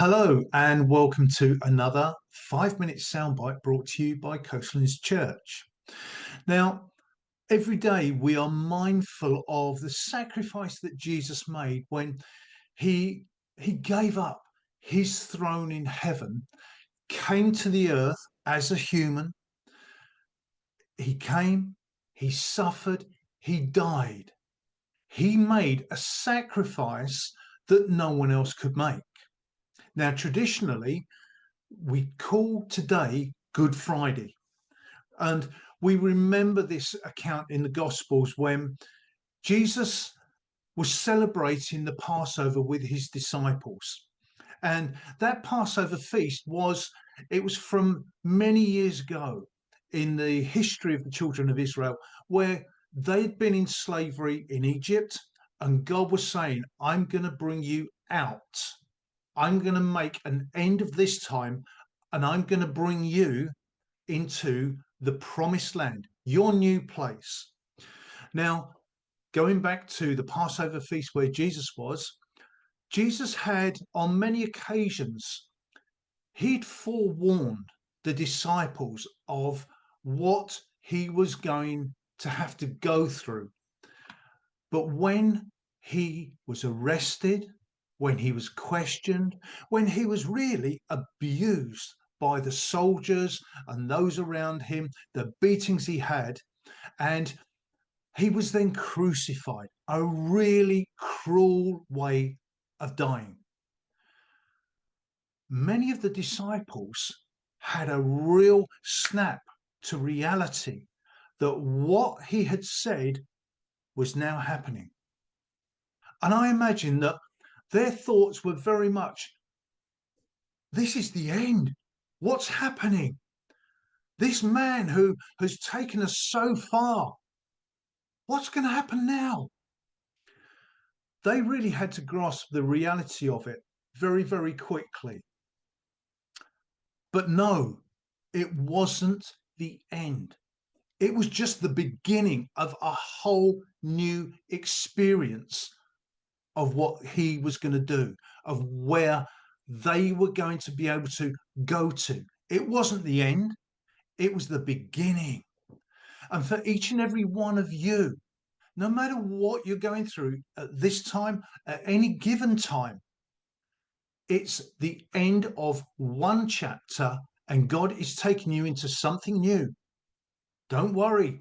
Hello, and welcome to another 5 minute soundbite brought to you by Coastlands Church. Now, every day we are mindful of the sacrifice that Jesus made when he gave up his throne in heaven, came to the earth as a human. He came, he suffered, he died. He made a sacrifice that no one else could make. Now, traditionally, we call today Good Friday. And we remember this account in the Gospels when Jesus was celebrating the Passover with his disciples. And that Passover feast was from many years ago in the history of the children of Israel, where they'd been in slavery in Egypt, and God was saying, I'm going to bring you out. I'm going to make an end of this time, and I'm going to bring you into the promised land, your new place. Now, going back to the Passover feast where Jesus was, Jesus had on many occasions, he'd forewarned the disciples of what he was going to have to go through. But when he was arrested, when he was questioned, when he was really abused by the soldiers and those around him, the beatings he had, and he was then crucified, a really cruel way of dying. Many of the disciples had a real snap to reality that what he had said was now happening. And I imagine that their thoughts were very much, this is the end. What's happening? This man who has taken us so far, what's going to happen now? They really had to grasp the reality of it very, very quickly. But no, it wasn't the end. It was just the beginning of a whole new experience of what he was going to do, of where they were going to be able to go to. It wasn't the end, it was the beginning. And for each and every one of you, no matter what you're going through at this time, at any given time, it's the end of one chapter and God is taking you into something new. Don't worry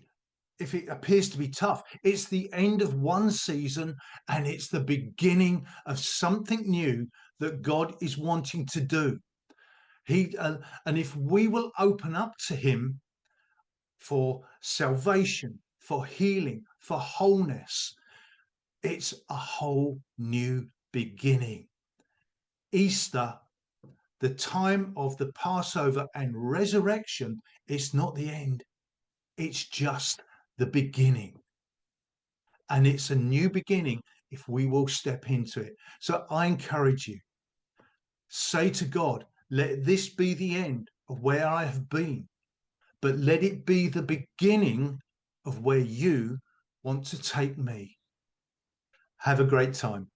if it appears to be tough. It's the end of one season and it's the beginning of something new that God is wanting to do. And if we will open up to him for salvation, for healing, for wholeness, it's a whole new beginning. Easter, the time of the Passover and resurrection, is not the end. It's just the beginning. And it's a new beginning if we will step into it. So I encourage you, say to God, let this be the end of where I have been, but let it be the beginning of where you want to take me. Have a great time.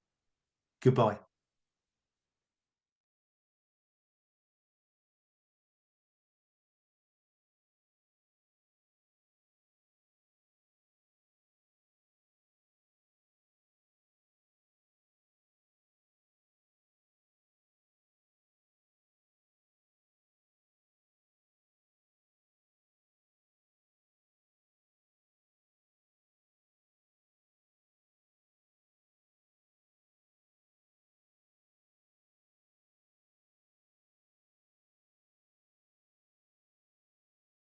Goodbye.